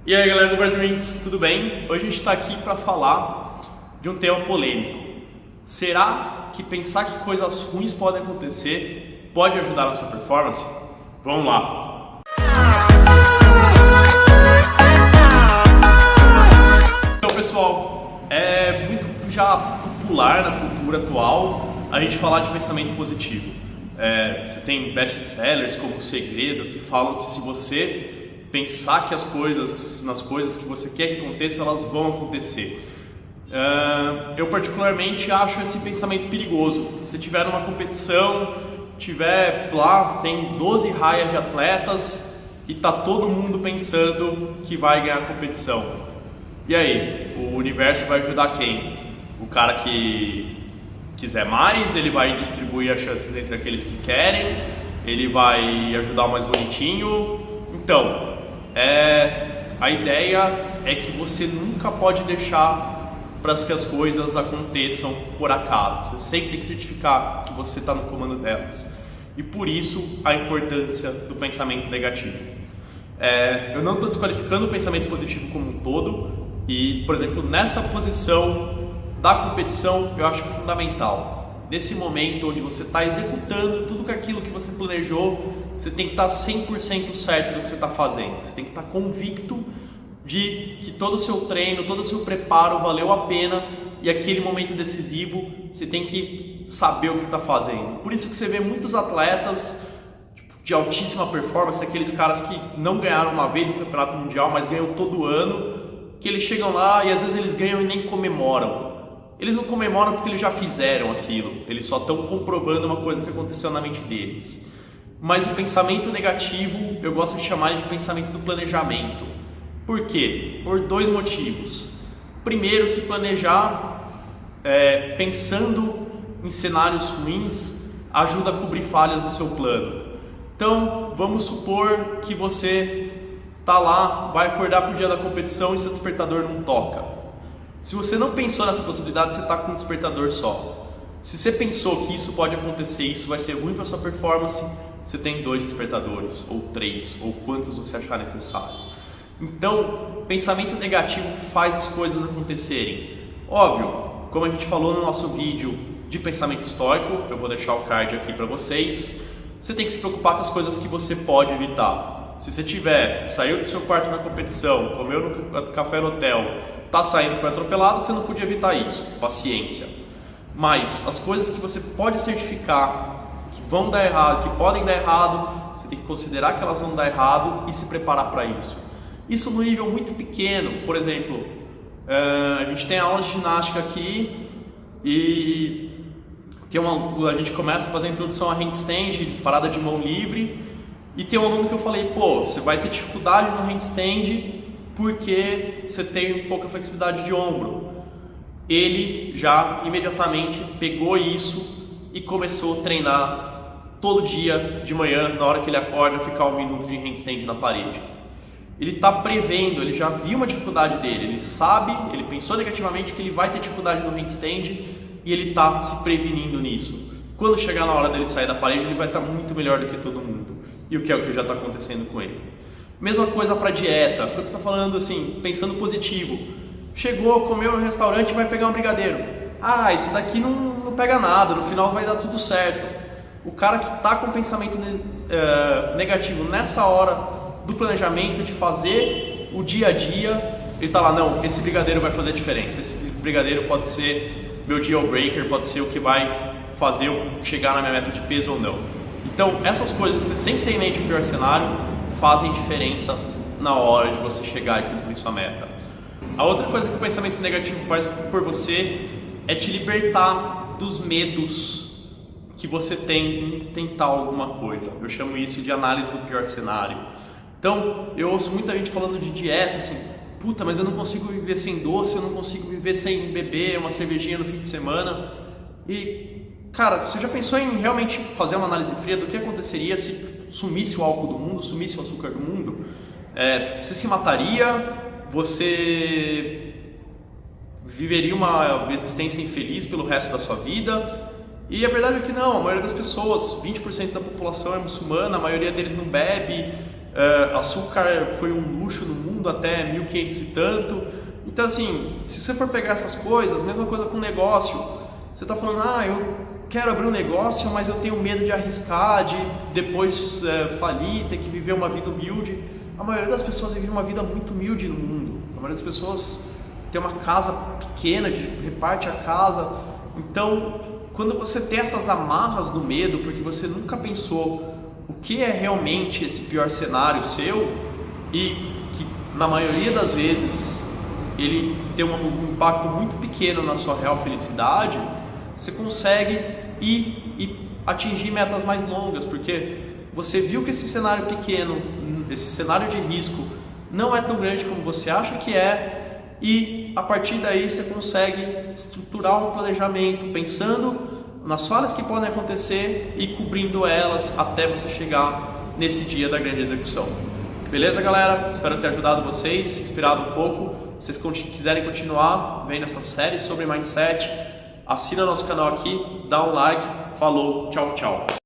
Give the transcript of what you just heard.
E aí galera do Brasil Drinks, tudo bem? Hoje a gente está aqui para falar de um tema polêmico. Será que pensar que coisas ruins podem acontecer pode ajudar na sua performance? Vamos lá! Então pessoal, é muito já popular na cultura atual a gente falar de pensamento positivo. Você tem best-sellers como O Segredo que falam que se você pensar que nas coisas que você quer que aconteça, elas vão acontecer. Eu particularmente acho esse pensamento perigoso. Se tiver numa competição, tiver lá, tem 12 raias de atletas e tá todo mundo pensando que vai ganhar a competição. E aí, o universo vai ajudar quem? O cara que quiser mais, ele vai distribuir as chances entre aqueles que querem, ele vai ajudar o mais bonitinho. Então, a ideia é que você nunca pode deixar para que as coisas aconteçam por acaso. Você sempre tem que certificar que você está no comando delas. E por isso a importância do pensamento negativo. Eu não estou desqualificando o pensamento positivo como um todo. E, por exemplo, nessa posição da competição, eu acho fundamental. Nesse momento onde você está executando tudo aquilo que você planejou, você tem que estar 100% certo do que você está fazendo. Você tem que estar convicto de que todo o seu treino, todo o seu preparo valeu a pena e aquele momento decisivo você tem que saber o que você está fazendo. Por isso que você vê muitos atletas de altíssima performance, aqueles caras que não ganharam uma vez o campeonato mundial, mas ganham todo ano, que eles chegam lá e às vezes eles ganham e nem comemoram. Eles não comemoram porque eles já fizeram aquilo, eles só estão comprovando uma coisa que aconteceu na mente deles. Mas o pensamento negativo, eu gosto de chamar ele de pensamento do planejamento. Por quê? Por dois motivos. Primeiro, que planejar pensando em cenários ruins ajuda a cobrir falhas do seu plano. Então, vamos supor que você está lá, vai acordar para o dia da competição e seu despertador não toca. Se você não pensou nessa possibilidade, você está com um despertador só. Se você pensou que isso pode acontecer, isso vai ser ruim para sua performance, você tem 2 despertadores, ou 3, ou quantos você achar necessário. Então, pensamento negativo faz as coisas acontecerem. Óbvio, como a gente falou no nosso vídeo de pensamento estoico, eu vou deixar o card aqui para vocês, você tem que se preocupar com as coisas que você pode evitar. Se você saiu do seu quarto na competição, comeu no café no hotel, está saindo, foi atropelado, você não podia evitar isso, paciência. Mas as coisas que você pode certificar que vão dar errado, que podem dar errado, você tem que considerar que elas vão dar errado e se preparar para isso. Isso no nível muito pequeno. Por exemplo, a gente tem aula de ginástica aqui e a gente começa a fazer a introdução a handstand, parada de mão livre, e tem um aluno que eu falei, você vai ter dificuldade no handstand porque você tem pouca flexibilidade de ombro. Ele já imediatamente pegou isso e começou a treinar todo dia de manhã, na hora que ele acorda, ficar 1 minuto de handstand na parede. Ele está prevendo, ele já viu uma dificuldade dele, ele sabe, ele pensou negativamente que ele vai ter dificuldade no handstand e ele está se prevenindo nisso. Quando chegar na hora dele sair da parede, ele vai estar muito melhor do que todo mundo. E o que já está acontecendo com ele. Mesma coisa para dieta, quando você está falando assim, pensando positivo. Chegou, comeu no restaurante e vai pegar um brigadeiro. Isso daqui não pega nada, no final vai dar tudo certo. O cara que está com pensamento negativo nessa hora do planejamento, de fazer o dia a dia, ele está lá, não, esse brigadeiro vai fazer a diferença. Esse brigadeiro pode ser meu deal breaker, pode ser o que vai fazer eu chegar na minha meta de peso ou não. Então, essas coisas, você sempre tem em mente o pior cenário, fazem diferença na hora de você chegar e cumprir sua meta. A outra coisa que o pensamento negativo faz por você é te libertar dos medos que você tem em tentar alguma coisa. Eu chamo isso de análise do pior cenário. Então, eu ouço muita gente falando de dieta, assim, mas eu não consigo viver sem doce, eu não consigo viver sem beber uma cervejinha no fim de semana. E, cara, você já pensou em realmente fazer uma análise fria do que aconteceria se sumisse o álcool do mundo, sumisse o açúcar do mundo? Você se mataria? Você viveria uma existência infeliz pelo resto da sua vida? E a verdade é que não, a maioria das pessoas, 20% da população é muçulmana, a maioria deles não bebe, açúcar foi um luxo no mundo mundo até 1500 e tanto. Então assim, se você for pegar essas coisas, mesma coisa com negócio, você está falando, eu quero abrir um negócio, mas eu tenho medo de arriscar, de depois falir, ter que viver uma vida humilde. A maioria das pessoas vive uma vida muito humilde no mundo. A maioria das pessoas tem uma casa pequena, reparte a casa. Então, quando você tem essas amarras do medo, porque você nunca pensou o que é realmente esse pior cenário seu, e que na maioria das vezes ele tem um impacto muito pequeno na sua real felicidade, você consegue ir e atingir metas mais longas, porque você viu que esse cenário pequeno, esse cenário de risco não é tão grande como você acha que é, e a partir daí você consegue estruturar um planejamento pensando nas falhas que podem acontecer e cobrindo elas até você chegar nesse dia da grande execução. Beleza, galera? Espero ter ajudado vocês, inspirado um pouco. Se vocês quiserem continuar vendo essa série sobre Mindset, assina nosso canal aqui, dá um like. Falou, tchau, tchau.